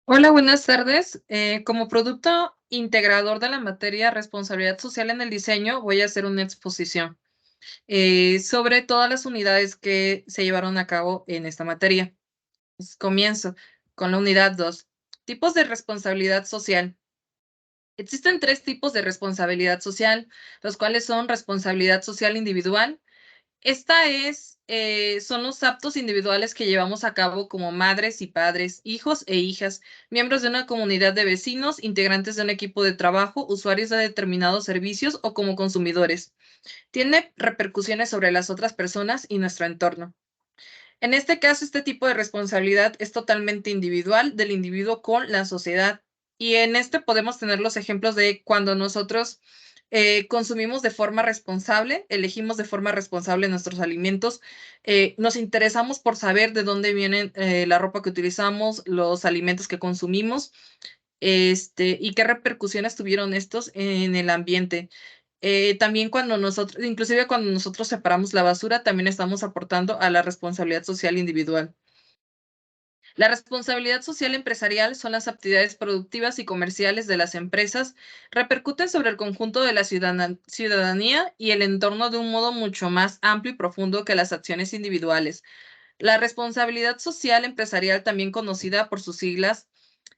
Hola, buenas tardes. Como producto integrador de la materia responsabilidad social en el diseño, voy a hacer una exposición sobre todas las unidades que se llevaron a cabo en esta materia. Comienzo con la unidad 2. Tipos de responsabilidad social. Existen tres tipos de responsabilidad social, los cuales son responsabilidad social individual. Son los actos individuales que llevamos a cabo como madres y padres, hijos e hijas, miembros de una comunidad de vecinos, integrantes de un equipo de trabajo, usuarios de determinados servicios o como consumidores. Tiene repercusiones sobre las otras personas y nuestro entorno. En este caso, este tipo de responsabilidad es totalmente individual del individuo con la sociedad. Y en este podemos tener los ejemplos de cuando nosotros consumimos de forma responsable, elegimos de forma responsable nuestros alimentos, nos interesamos por saber de dónde vienen la ropa que utilizamos, los alimentos que consumimos, y qué repercusiones tuvieron estos en el ambiente. También cuando nosotros, inclusive cuando nosotros separamos la basura, también estamos aportando a la responsabilidad social individual. La responsabilidad social empresarial son las actividades productivas y comerciales de las empresas, repercuten sobre el conjunto de la ciudadanía y el entorno de un modo mucho más amplio y profundo que las acciones individuales. La responsabilidad social empresarial, también conocida por sus siglas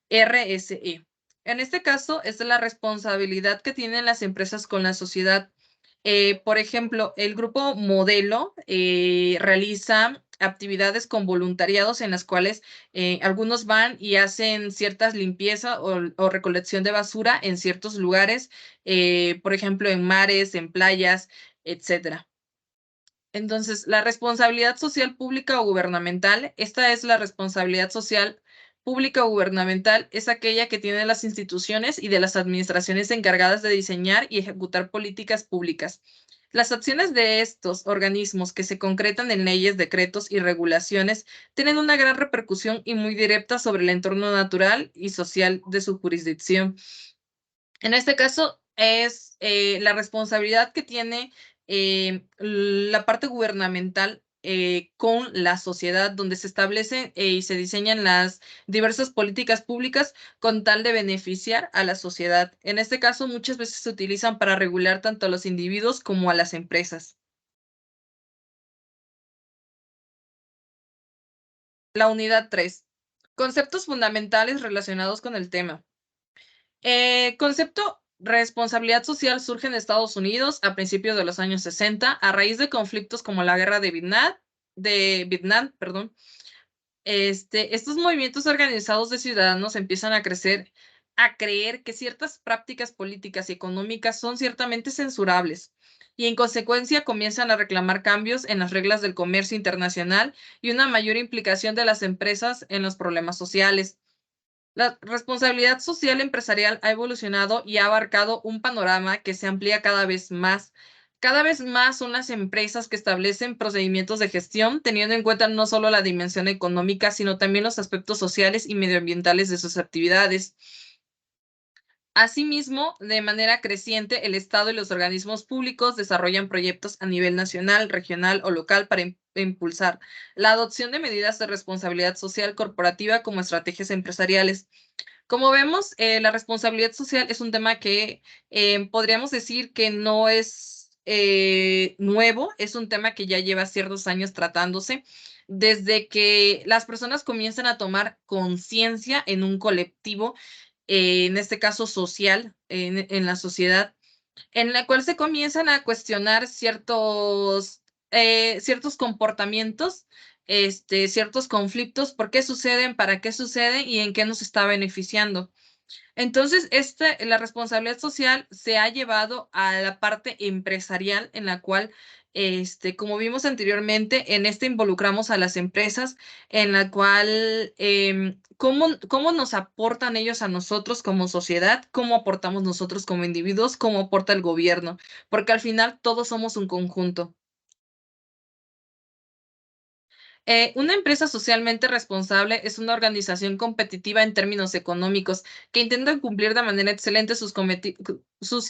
RSE. En este caso, es la responsabilidad que tienen las empresas con la sociedad. Por ejemplo, el grupo Modelo realiza actividades con voluntariados en las cuales algunos van y hacen ciertas limpiezas o recolección de basura en ciertos lugares, por ejemplo, en mares, en playas, etcétera. Entonces, la responsabilidad social pública o gubernamental, esta es la responsabilidad social pública o gubernamental, es aquella que tienen las instituciones y de las administraciones encargadas de diseñar y ejecutar políticas públicas. Las acciones de estos organismos que se concretan en leyes, decretos y regulaciones tienen una gran repercusión y muy directa sobre el entorno natural y social de su jurisdicción. En este caso es la responsabilidad que tiene la parte gubernamental con la sociedad, donde se establecen y se diseñan las diversas políticas públicas con tal de beneficiar a la sociedad. En este caso, muchas veces se utilizan para regular tanto a los individuos como a las empresas. La unidad 3. Conceptos fundamentales relacionados con el tema. Concepto responsabilidad social surge en Estados Unidos a principios de los años 60 a raíz de conflictos como la guerra de Vietnam, perdón. Estos movimientos organizados de ciudadanos empiezan a crecer, a creer que ciertas prácticas políticas y económicas son ciertamente censurables y en consecuencia comienzan a reclamar cambios en las reglas del comercio internacional y una mayor implicación de las empresas en los problemas sociales. La responsabilidad social empresarial ha evolucionado y ha abarcado un panorama que se amplía cada vez más. Cada vez más son las empresas que establecen procedimientos de gestión, teniendo en cuenta no solo la dimensión económica, sino también los aspectos sociales y medioambientales de sus actividades. Asimismo, de manera creciente, el Estado y los organismos públicos desarrollan proyectos a nivel nacional, regional o local para impulsar la adopción de medidas de responsabilidad social corporativa como estrategias empresariales. Como vemos, la responsabilidad social es un tema que podríamos decir que no es nuevo, es un tema que ya lleva ciertos años tratándose, desde que las personas comienzan a tomar conciencia en un colectivo, en este caso social, en la sociedad, en la cual se comienzan a cuestionar ciertos comportamientos, ciertos conflictos, por qué suceden, para qué suceden y en qué nos está beneficiando. Entonces, la responsabilidad social se ha llevado a la parte empresarial en la cual, como vimos anteriormente, en este involucramos a las empresas, en la cual, cómo nos aportan ellos a nosotros como sociedad, cómo aportamos nosotros como individuos, cómo aporta el gobierno, porque al final todos somos un conjunto. Una empresa socialmente responsable es una organización competitiva en términos económicos que intenta cumplir de manera excelente sus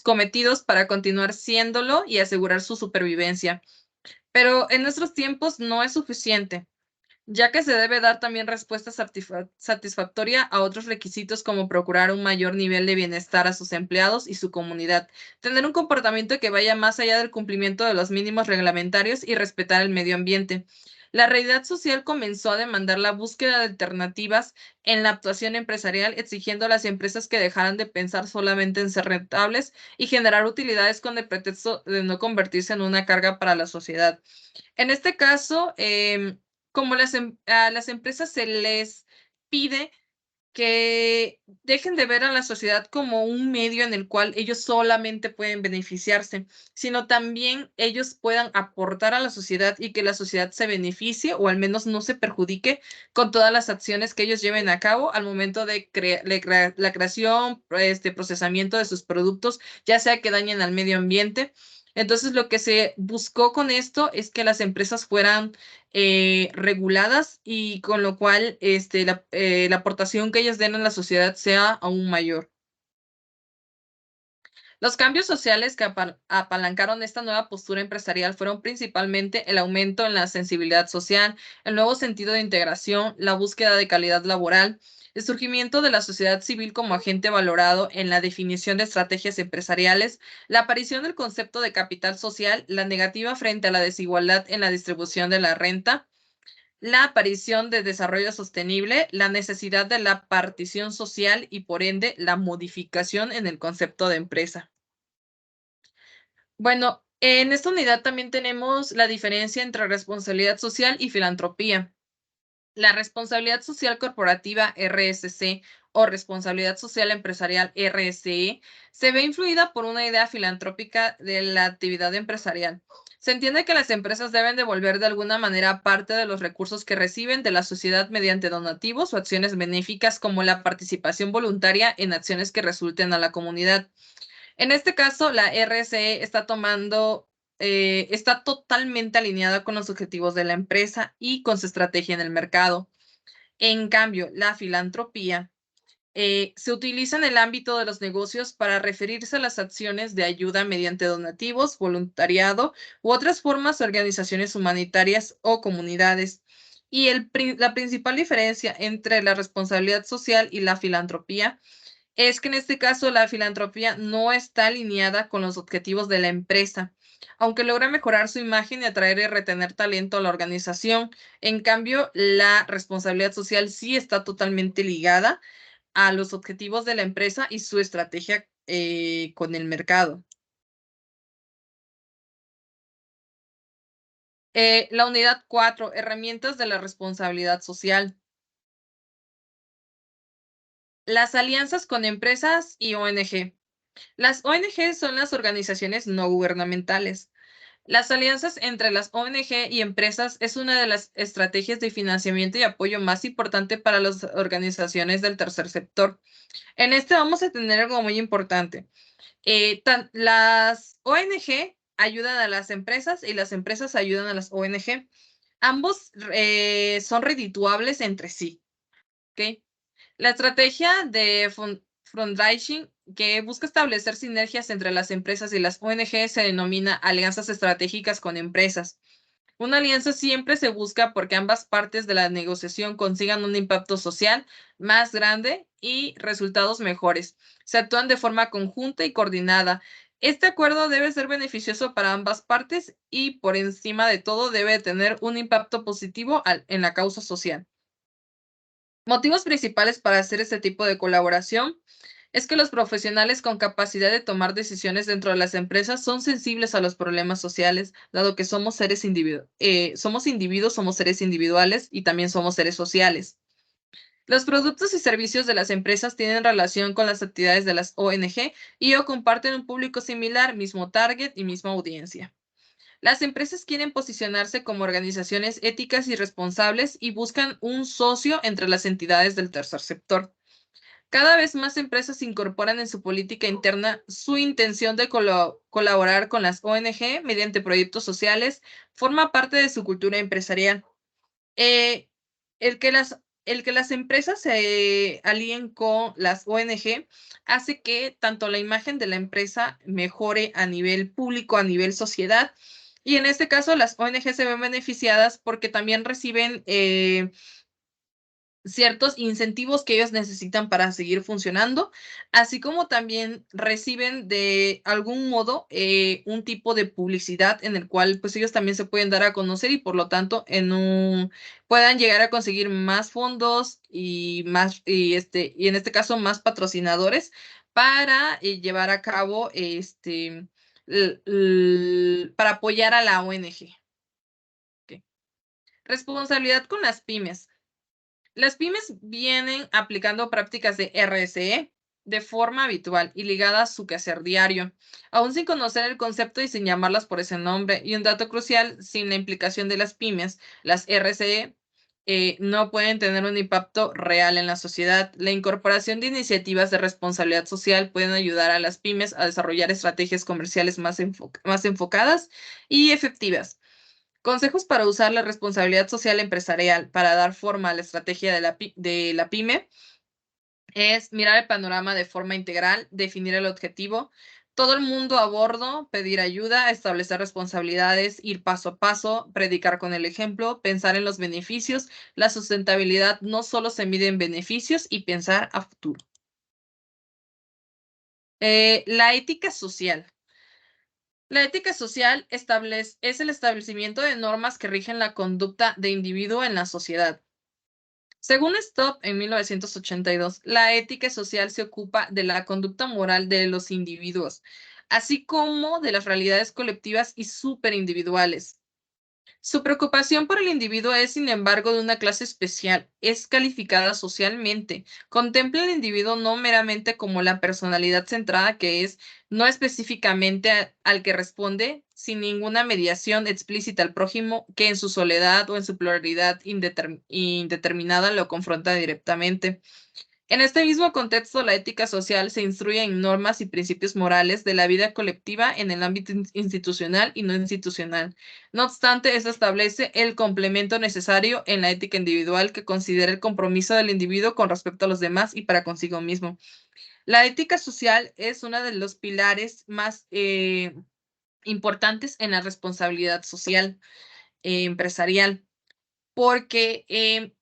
cometidos para continuar siéndolo y asegurar su supervivencia. Pero en nuestros tiempos no es suficiente. ya que se debe dar también respuesta satisfactoria a otros requisitos como procurar un mayor nivel de bienestar a sus empleados y su comunidad, tener un comportamiento que vaya más allá del cumplimiento de los mínimos reglamentarios y respetar el medio ambiente. La realidad social comenzó a demandar la búsqueda de alternativas en la actuación empresarial, exigiendo a las empresas que dejaran de pensar solamente en ser rentables y generar utilidades con el pretexto de no convertirse en una carga para la sociedad. En este caso, como a las empresas se les pide que dejen de ver a la sociedad como un medio en el cual ellos solamente pueden beneficiarse, sino también ellos puedan aportar a la sociedad y que la sociedad se beneficie o al menos no se perjudique con todas las acciones que ellos lleven a cabo al momento de la creación, procesamiento de sus productos, ya sea que dañen al medio ambiente. Entonces, lo que se buscó con esto es que las empresas fueran reguladas y con lo cual la aportación que ellas den a la sociedad sea aún mayor. Los cambios sociales que apalancaron esta nueva postura empresarial fueron principalmente el aumento en la sensibilidad social, el nuevo sentido de integración, la búsqueda de calidad laboral, el surgimiento de la sociedad civil como agente valorado en la definición de estrategias empresariales, la aparición del concepto de capital social, la negativa frente a la desigualdad en la distribución de la renta, la aparición de desarrollo sostenible, la necesidad de la partición social y por ende la modificación en el concepto de empresa. Bueno, en esta unidad también tenemos la diferencia entre responsabilidad social y filantropía. La responsabilidad social corporativa RSC o responsabilidad social empresarial RSE se ve influida por una idea filantrópica de la actividad empresarial. Se entiende que las empresas deben devolver de alguna manera parte de los recursos que reciben de la sociedad mediante donativos o acciones benéficas como la participación voluntaria en acciones que resulten a la comunidad. En este caso, la RSE está totalmente alineada con los objetivos de la empresa y con su estrategia en el mercado. En cambio, la filantropía se utiliza en el ámbito de los negocios para referirse a las acciones de ayuda mediante donativos, voluntariado u otras formas de organizaciones humanitarias o comunidades. Y la principal diferencia entre la responsabilidad social y la filantropía es que en este caso la filantropía no está alineada con los objetivos de la empresa, aunque logra mejorar su imagen y atraer y retener talento a la organización. En cambio, la responsabilidad social sí está totalmente ligada a los objetivos de la empresa y su estrategia con el mercado. La unidad 4, herramientas de la responsabilidad social. Las alianzas con empresas y ONG. Las ONG son las organizaciones no gubernamentales. Las alianzas entre las ONG y empresas es una de las estrategias de financiamiento y apoyo más importante para las organizaciones del tercer sector. En este vamos a tener algo muy importante. Las ONG ayudan a las empresas y las empresas ayudan a las ONG. Ambos son redituables entre sí. ¿Ok? La estrategia de fundraising que busca establecer sinergias entre las empresas y las ONG se denomina alianzas estratégicas con empresas. Una alianza siempre se busca porque ambas partes de la negociación consigan un impacto social más grande y resultados mejores. Se actúan de forma conjunta y coordinada. Este acuerdo debe ser beneficioso para ambas partes y por encima de todo debe tener un impacto positivo en la causa social. Motivos principales para hacer este tipo de colaboración es que los profesionales con capacidad de tomar decisiones dentro de las empresas son sensibles a los problemas sociales, dado que somos somos seres individuales y también somos seres sociales. Los productos y servicios de las empresas tienen relación con las actividades de las ONG y o comparten un público similar, mismo target y misma audiencia. Las empresas quieren posicionarse como organizaciones éticas y responsables y buscan un socio entre las entidades del tercer sector. Cada vez más empresas incorporan en su política interna su intención de colaborar con las ONG mediante proyectos sociales, forma parte de su cultura empresarial. Eh, el que las, el que las empresas se alíen con las ONG hace que tanto la imagen de la empresa mejore a nivel público, a nivel sociedad, Y en este caso, las ONG se ven beneficiadas porque también reciben ciertos incentivos que ellos necesitan para seguir funcionando, así como también reciben de algún modo un tipo de publicidad en el cual pues ellos también se pueden dar a conocer y por lo tanto puedan llegar a conseguir más fondos y y en este caso más patrocinadores para llevar a cabo para apoyar a la ONG. Ok. Responsabilidad con las pymes. Las pymes vienen aplicando prácticas de RSE de forma habitual y ligada a su quehacer diario, aún sin conocer el concepto y sin llamarlas por ese nombre. Y un dato crucial, sin la implicación de las pymes, las RSE no pueden tener un impacto real en la sociedad. La incorporación de iniciativas de responsabilidad social pueden ayudar a las pymes a desarrollar estrategias comerciales más enfocadas y efectivas. Consejos para usar la responsabilidad social empresarial para dar forma a la estrategia de la pyme es mirar el panorama de forma integral, definir el objetivo, todo el mundo a bordo, pedir ayuda, establecer responsabilidades, ir paso a paso, predicar con el ejemplo, pensar en los beneficios. La sustentabilidad no solo se mide en beneficios y pensar a futuro. La ética social. La ética social es el establecimiento de normas que rigen la conducta de individuo en la sociedad. Según Stopp en 1982, la ética social se ocupa de la conducta moral de los individuos, así como de las realidades colectivas y superindividuales. Su preocupación por el individuo es, sin embargo, de una clase especial. Es calificada socialmente. Contempla al individuo no meramente como la personalidad centrada que es, no específicamente al que responde, sin ninguna mediación explícita al prójimo, que en su soledad o en su pluralidad indeterminada lo confronta directamente. En este mismo contexto, la ética social se instruye en normas y principios morales de la vida colectiva en el ámbito institucional y no institucional. No obstante, esto establece el complemento necesario en la ética individual que considera el compromiso del individuo con respecto a los demás y para consigo mismo. La ética social es uno de los pilares más importantes en la responsabilidad social empresarial, porque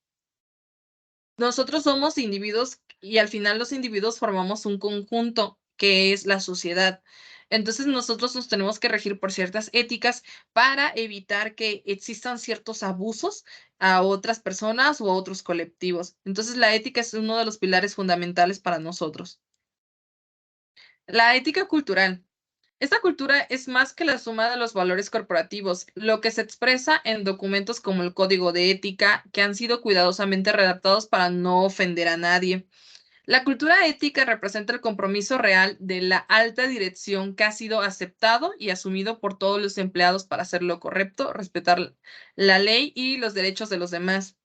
nosotros somos individuos y al final los individuos formamos un conjunto que es la sociedad. Entonces nosotros nos tenemos que regir por ciertas éticas para evitar que existan ciertos abusos a otras personas o a otros colectivos. Entonces la ética es uno de los pilares fundamentales para nosotros. La ética cultural. Esta cultura es más que la suma de los valores corporativos, lo que se expresa en documentos como el Código de Ética, que han sido cuidadosamente redactados para no ofender a nadie. La cultura ética representa el compromiso real de la alta dirección que ha sido aceptado y asumido por todos los empleados para hacer lo correcto, respetar la ley y los derechos de los demás.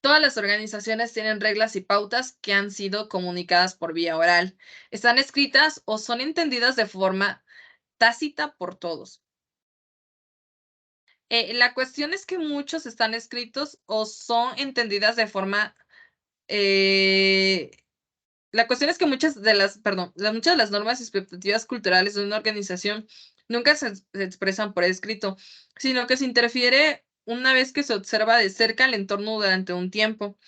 Todas las organizaciones tienen reglas y pautas que han sido comunicadas por vía oral. Están escritas o son entendidas de forma tácita por todos. La cuestión es que muchos están escritos o son entendidas de forma eh, la cuestión es que muchas de las normas y expectativas culturales de una organización nunca se expresan por escrito, sino que se interfiere una vez que se observa de cerca el entorno durante un tiempo.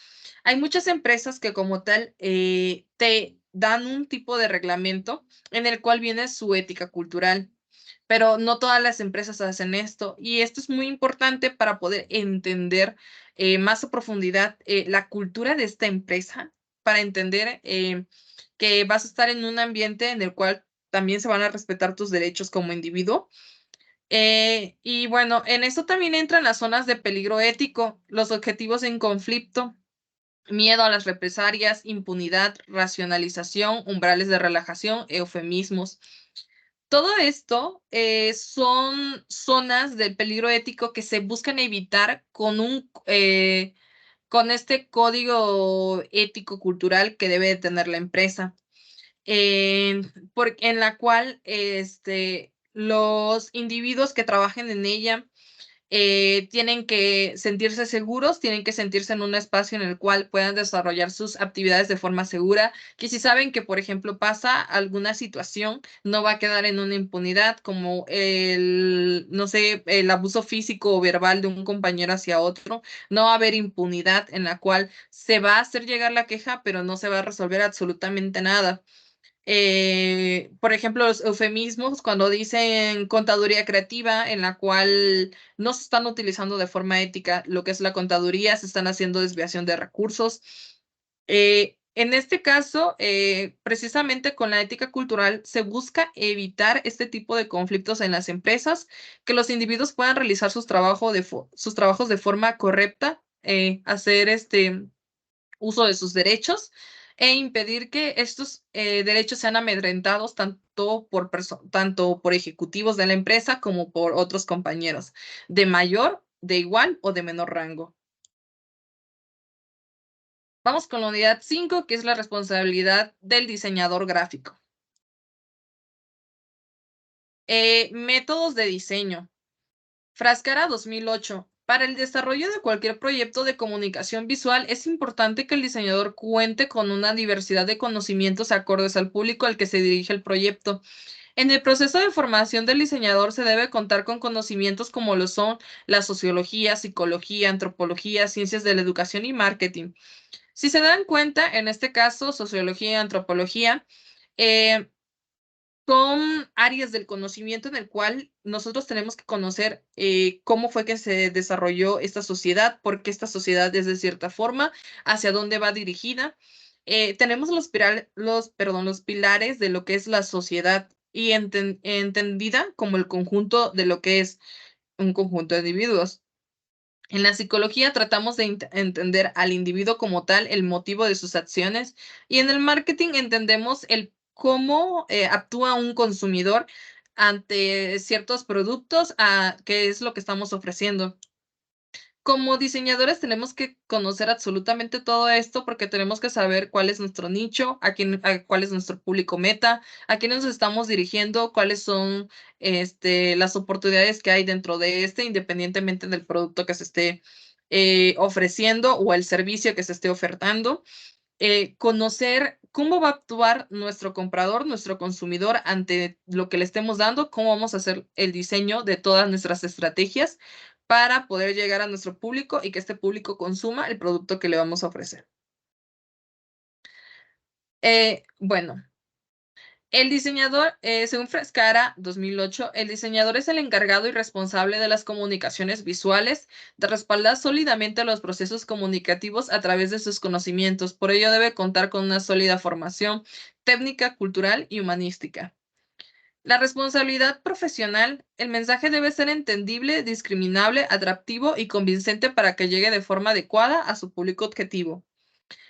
Hay muchas empresas que como tal te dan un tipo de reglamento en el cual viene su ética cultural, pero no todas las empresas hacen esto y esto es muy importante para poder entender más a profundidad la cultura de esta empresa, para entender que vas a estar en un ambiente en el cual también se van a respetar tus derechos como individuo. Y bueno, en esto también entran las zonas de peligro ético, los objetivos en conflicto, miedo a las represalias, impunidad, racionalización, umbrales de relajación, eufemismos. Todo esto son zonas del peligro ético que se buscan evitar con este código ético cultural que debe de tener la empresa, en la cual los individuos que trabajen en ella Tienen que sentirse seguros, tienen que sentirse en un espacio en el cual puedan desarrollar sus actividades de forma segura, que si saben que, por ejemplo, pasa alguna situación, no va a quedar en una impunidad como no sé, el abuso físico o verbal de un compañero hacia otro. No va a haber impunidad en la cual se va a hacer llegar la queja, pero no se va a resolver absolutamente nada. Por ejemplo, los eufemismos cuando dicen contaduría creativa, en la cual no se están utilizando de forma ética lo que es la contaduría, se están haciendo desviación de recursos. En este caso, precisamente con la ética cultural, se busca evitar este tipo de conflictos en las empresas, que los individuos puedan realizar sus trabajos de forma correcta, hacer uso de sus derechos e impedir que estos derechos sean amedrentados tanto por ejecutivos de la empresa como por otros compañeros, de mayor, de igual o de menor rango. Vamos con la unidad 5, que es la responsabilidad del diseñador gráfico. Métodos de diseño. Frascara 2008. Para el desarrollo de cualquier proyecto de comunicación visual es importante que el diseñador cuente con una diversidad de conocimientos acordes al público al que se dirige el proyecto. En el proceso de formación del diseñador se debe contar con conocimientos como lo son la sociología, psicología, antropología, ciencias de la educación y marketing. Si se dan cuenta, en este caso, sociología y antropología, eh, son áreas del conocimiento en el cual nosotros tenemos que conocer cómo fue que se desarrolló esta sociedad, por qué esta sociedad es de cierta forma, hacia dónde va dirigida. Tenemos los pilares de lo que es la sociedad y entendida como el conjunto de lo que es un conjunto de individuos. En la psicología tratamos de entender al individuo como tal, el motivo de sus acciones, y en el marketing entendemos el cómo actúa un consumidor ante ciertos productos, qué es lo que estamos ofreciendo. Como diseñadores tenemos que conocer absolutamente todo esto porque tenemos que saber cuál es nuestro nicho, cuál es nuestro público meta, a quién nos estamos dirigiendo, cuáles son las oportunidades que hay dentro de independientemente del producto que se esté ofreciendo o el servicio que se esté ofertando. Conocer cómo va a actuar nuestro comprador, nuestro consumidor ante lo que le estemos dando, cómo vamos a hacer el diseño de todas nuestras estrategias para poder llegar a nuestro público y que este público consuma el producto que le vamos a ofrecer. Bueno, el diseñador, según Frescara 2008, el diseñador es el encargado y responsable de las comunicaciones visuales, de respaldar sólidamente los procesos comunicativos a través de sus conocimientos. Por ello debe contar con una sólida formación técnica, cultural y humanística. La responsabilidad profesional, el mensaje debe ser entendible, discriminable, atractivo y convincente para que llegue de forma adecuada a su público objetivo.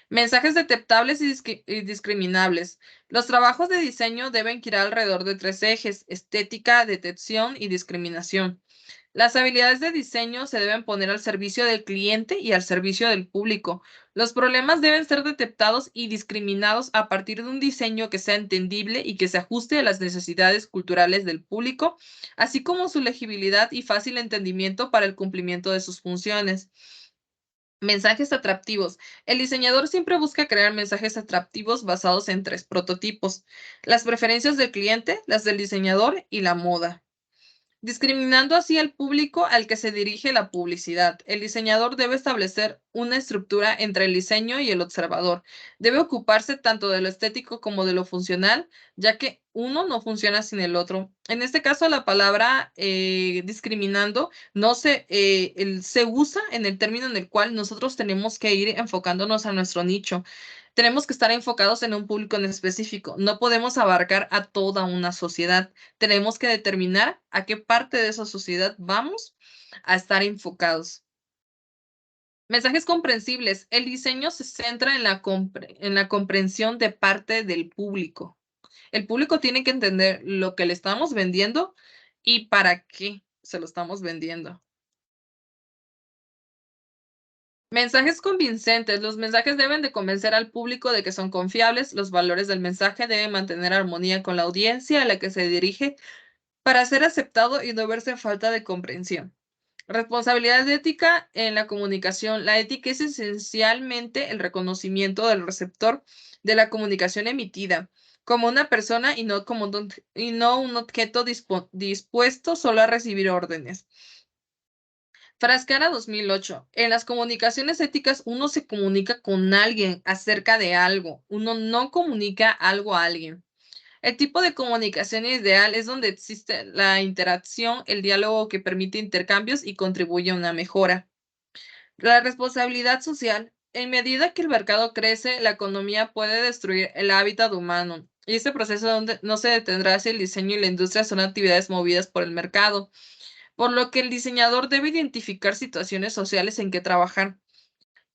Mensajes detectables y discriminables. Los trabajos de diseño deben girar alrededor de tres ejes: estética, detección y discriminación. Las habilidades de diseño se deben poner al servicio del cliente y al servicio del público. Los problemas deben ser detectados y discriminados a partir de un diseño que sea entendible y que se ajuste a las necesidades culturales del público, así como su legibilidad y fácil entendimiento para el cumplimiento de sus funciones. Mensajes atractivos. El diseñador siempre busca crear mensajes atractivos basados en tres prototipos: las preferencias del cliente, las del diseñador y la moda, discriminando así al público al que se dirige la publicidad. El diseñador debe establecer una estructura entre el diseño y el observador. Debe ocuparse tanto de lo estético como de lo funcional, ya que uno no funciona sin el otro. En este caso, la palabra discriminando no se usa en el término en el cual nosotros tenemos que ir enfocándonos a nuestro nicho. Tenemos que estar enfocados en un público en específico. No podemos abarcar a toda una sociedad. Tenemos que determinar a qué parte de esa sociedad vamos a estar enfocados. Mensajes comprensibles. El diseño se centra en la comprensión de parte del público. El público tiene que entender lo que le estamos vendiendo y para qué se lo estamos vendiendo. Mensajes convincentes. Los mensajes deben de convencer al público de que son confiables. Los valores del mensaje deben mantener armonía con la audiencia a la que se dirige para ser aceptado y no verse en falta de comprensión. Responsabilidad ética en la comunicación. La ética es esencialmente el reconocimiento del receptor de la comunicación emitida como una persona y no un objeto dispuesto solo a recibir órdenes. Frascara 2008. En las comunicaciones éticas uno se comunica con alguien acerca de algo. Uno no comunica algo a alguien. El tipo de comunicación ideal es donde existe la interacción, el diálogo que permite intercambios y contribuye a una mejora. La responsabilidad social. En medida que el mercado crece, la economía puede destruir el hábitat humano. Y este proceso no se detendrá si el diseño y la industria son actividades movidas por el mercado, por lo que el diseñador debe identificar situaciones sociales en que trabajar.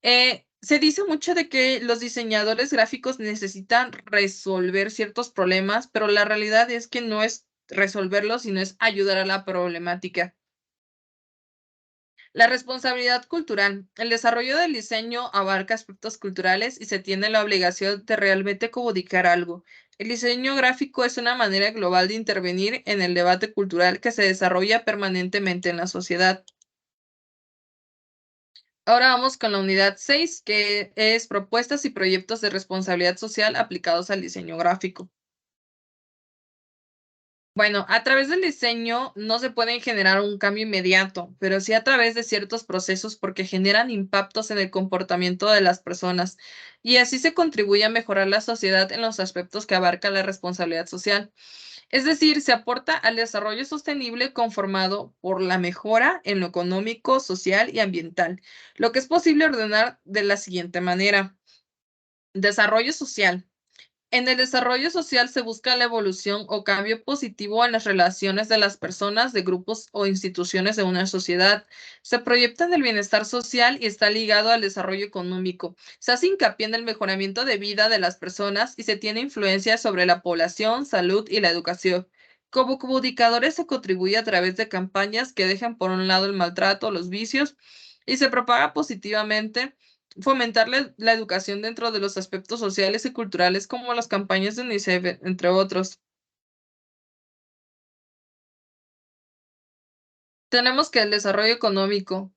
Se dice mucho de que los diseñadores gráficos necesitan resolver ciertos problemas, pero la realidad es que no es resolverlos, sino es ayudar a la problemática. La responsabilidad cultural. El desarrollo del diseño abarca aspectos culturales y se tiene la obligación de realmente comunicar algo. El diseño gráfico es una manera global de intervenir en el debate cultural que se desarrolla permanentemente en la sociedad. Ahora vamos con la unidad 6, que es propuestas y proyectos de responsabilidad social aplicados al diseño gráfico. Bueno, a través del diseño no se puede generar un cambio inmediato, pero sí a través de ciertos procesos porque generan impactos en el comportamiento de las personas y así se contribuye a mejorar la sociedad en los aspectos que abarca la responsabilidad social. Es decir, se aporta al desarrollo sostenible conformado por la mejora en lo económico, social y ambiental, lo que es posible ordenar de la siguiente manera. Desarrollo social. En el desarrollo social se busca la evolución o cambio positivo en las relaciones de las personas, de grupos o instituciones de una sociedad. Se proyecta en el bienestar social y está ligado al desarrollo económico. Se hace hincapié en el mejoramiento de vida de las personas y se tiene influencia sobre la población, salud y la educación. Como comunicadores se contribuye a través de campañas que dejan por un lado el maltrato, los vicios y se propaga positivamente fomentar la educación dentro de los aspectos sociales y culturales como las campañas de UNICEF, entre otros. Tenemos que el desarrollo económico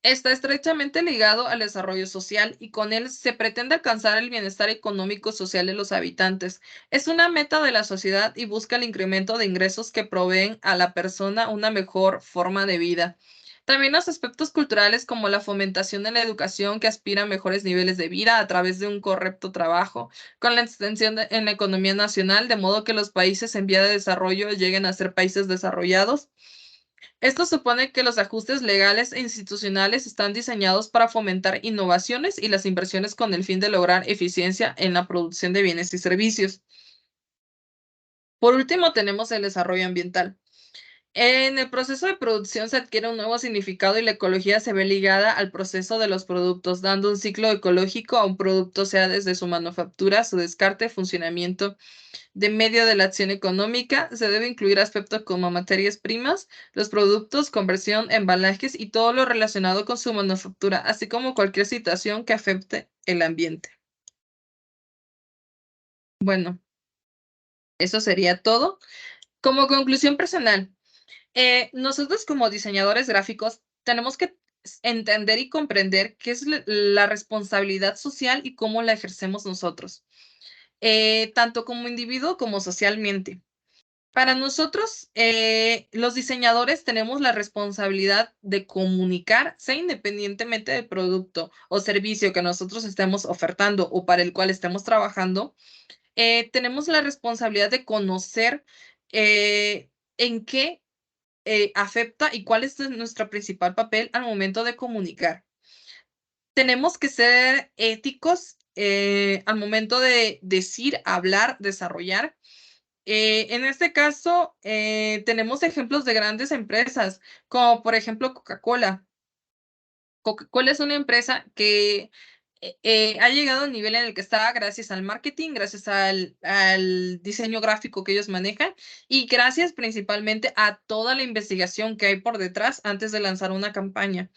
está estrechamente ligado al desarrollo social y con él se pretende alcanzar el bienestar económico social de los habitantes. Es una meta de la sociedad y busca el incremento de ingresos que proveen a la persona una mejor forma de vida. También los aspectos culturales como la fomentación de la educación que aspira a mejores niveles de vida a través de un correcto trabajo, con la extensión en la economía nacional, de modo que los países en vía de desarrollo lleguen a ser países desarrollados. Esto supone que los ajustes legales e institucionales están diseñados para fomentar innovaciones y las inversiones con el fin de lograr eficiencia en la producción de bienes y servicios. Por último, tenemos el desarrollo ambiental. En el proceso de producción se adquiere un nuevo significado y la ecología se ve ligada al proceso de los productos, dando un ciclo ecológico a un producto, sea desde su manufactura, su descarte, funcionamiento de medio de la acción económica. Se debe incluir aspectos como materias primas, los productos, conversión, embalajes y todo lo relacionado con su manufactura, así como cualquier situación que afecte el ambiente. Bueno, eso sería todo. Como conclusión personal, nosotros como diseñadores gráficos tenemos que entender y comprender qué es la responsabilidad social y cómo la ejercemos nosotros, tanto como individuo como socialmente. Para nosotros, los diseñadores tenemos la responsabilidad de comunicar, sea independientemente del producto o servicio que nosotros estemos ofertando o para el cual estemos trabajando, tenemos la responsabilidad de conocer en qué afecta y cuál es nuestro principal papel al momento de comunicar. Tenemos que ser éticos al momento de decir, hablar, desarrollar. En este caso, tenemos ejemplos de grandes empresas, como por ejemplo Coca-Cola. Coca-Cola es una empresa que ha llegado al nivel en el que está gracias al marketing, gracias al diseño gráfico que ellos manejan y gracias principalmente a toda la investigación que hay por detrás antes de lanzar una campaña.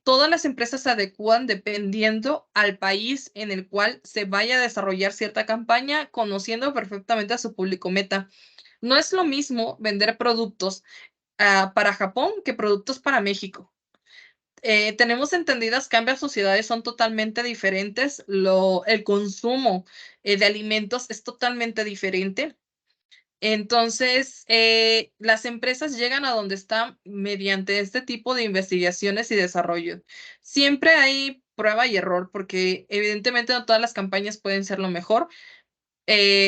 Todas las empresas se adecúan dependiendo al país en el cual se vaya a desarrollar cierta campaña, conociendo perfectamente a su público meta. No es lo mismo vender productos para Japón que productos para México. Tenemos entendidas que ambas sociedades son totalmente diferentes. El consumo de alimentos es totalmente diferente. Entonces, las empresas llegan a donde están mediante este tipo de investigaciones y desarrollo. Siempre hay prueba y error, porque evidentemente no todas las campañas pueden ser lo mejor.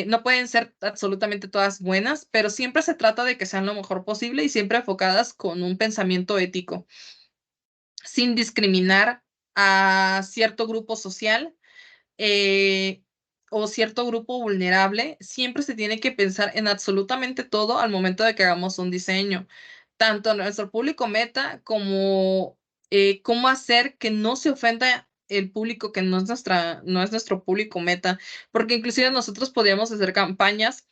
No pueden ser absolutamente todas buenas, pero siempre se trata de que sean lo mejor posible y siempre enfocadas con un pensamiento ético, sin discriminar a cierto grupo social eh, o cierto grupo vulnerable. Siempre se tiene que pensar en absolutamente todo al momento de que hagamos un diseño, tanto nuestro público meta como cómo hacer que no se ofenda el público que no es nuestro público meta, porque inclusive nosotros podríamos hacer campañas,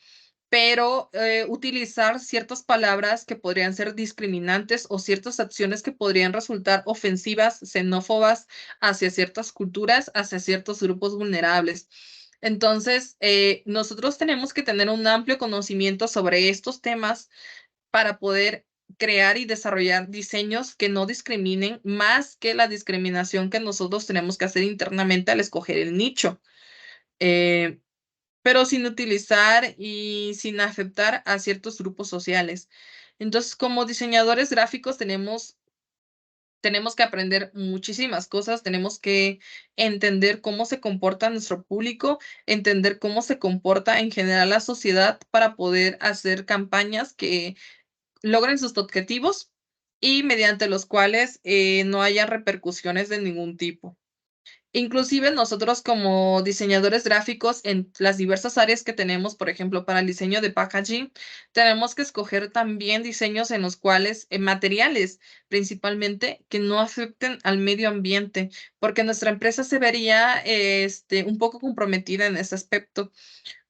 pero utilizar ciertas palabras que podrían ser discriminantes o ciertas acciones que podrían resultar ofensivas, xenófobas hacia ciertas culturas, hacia ciertos grupos vulnerables. Entonces, nosotros tenemos que tener un amplio conocimiento sobre estos temas para poder crear y desarrollar diseños que no discriminen más que la discriminación que nosotros tenemos que hacer internamente al escoger el nicho. Eh, pero sin utilizar y sin afectar a ciertos grupos sociales. Entonces, como diseñadores gráficos tenemos que aprender muchísimas cosas, tenemos que entender cómo se comporta nuestro público, entender cómo se comporta en general la sociedad para poder hacer campañas que logren sus objetivos y mediante los cuales no haya repercusiones de ningún tipo. Inclusive nosotros como diseñadores gráficos en las diversas áreas que tenemos, por ejemplo, para el diseño de packaging, tenemos que escoger también diseños en los cuales, materiales principalmente, que no afecten al medio ambiente, porque nuestra empresa se vería un poco comprometida en ese aspecto.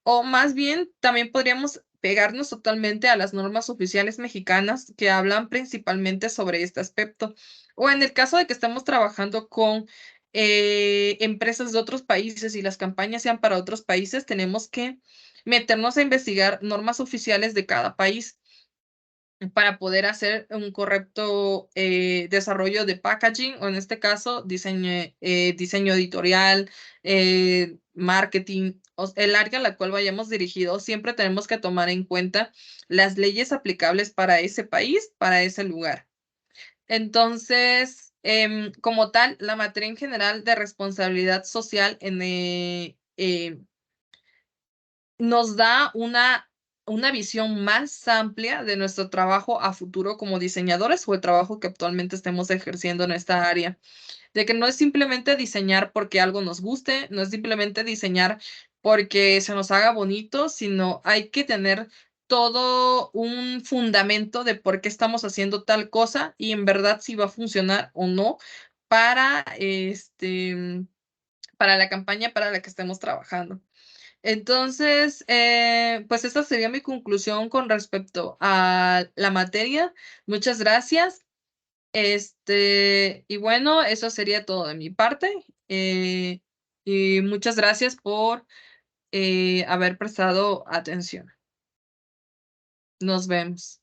O más bien, también podríamos pegarnos totalmente a las normas oficiales mexicanas que hablan principalmente sobre este aspecto. O en el caso de que estemos trabajando con empresas de otros países y las campañas sean para otros países, tenemos que meternos a investigar normas oficiales de cada país para poder hacer un correcto desarrollo de packaging, o en este caso, diseño editorial, marketing, el área a la cual vayamos dirigidos, siempre tenemos que tomar en cuenta las leyes aplicables para ese país, para ese lugar. Entonces, como tal, la materia en general de responsabilidad social nos da una visión más amplia de nuestro trabajo a futuro como diseñadores o el trabajo que actualmente estemos ejerciendo en esta área. De que no es simplemente diseñar porque algo nos guste, no es simplemente diseñar porque se nos haga bonito, sino hay que tener todo un fundamento de por qué estamos haciendo tal cosa y en verdad si va a funcionar o no para para la campaña para la que estemos trabajando. Entonces, pues esta sería mi conclusión con respecto a la materia. Muchas gracias. Y bueno, eso sería todo de mi parte. Y muchas gracias por haber prestado atención. Nos vemos.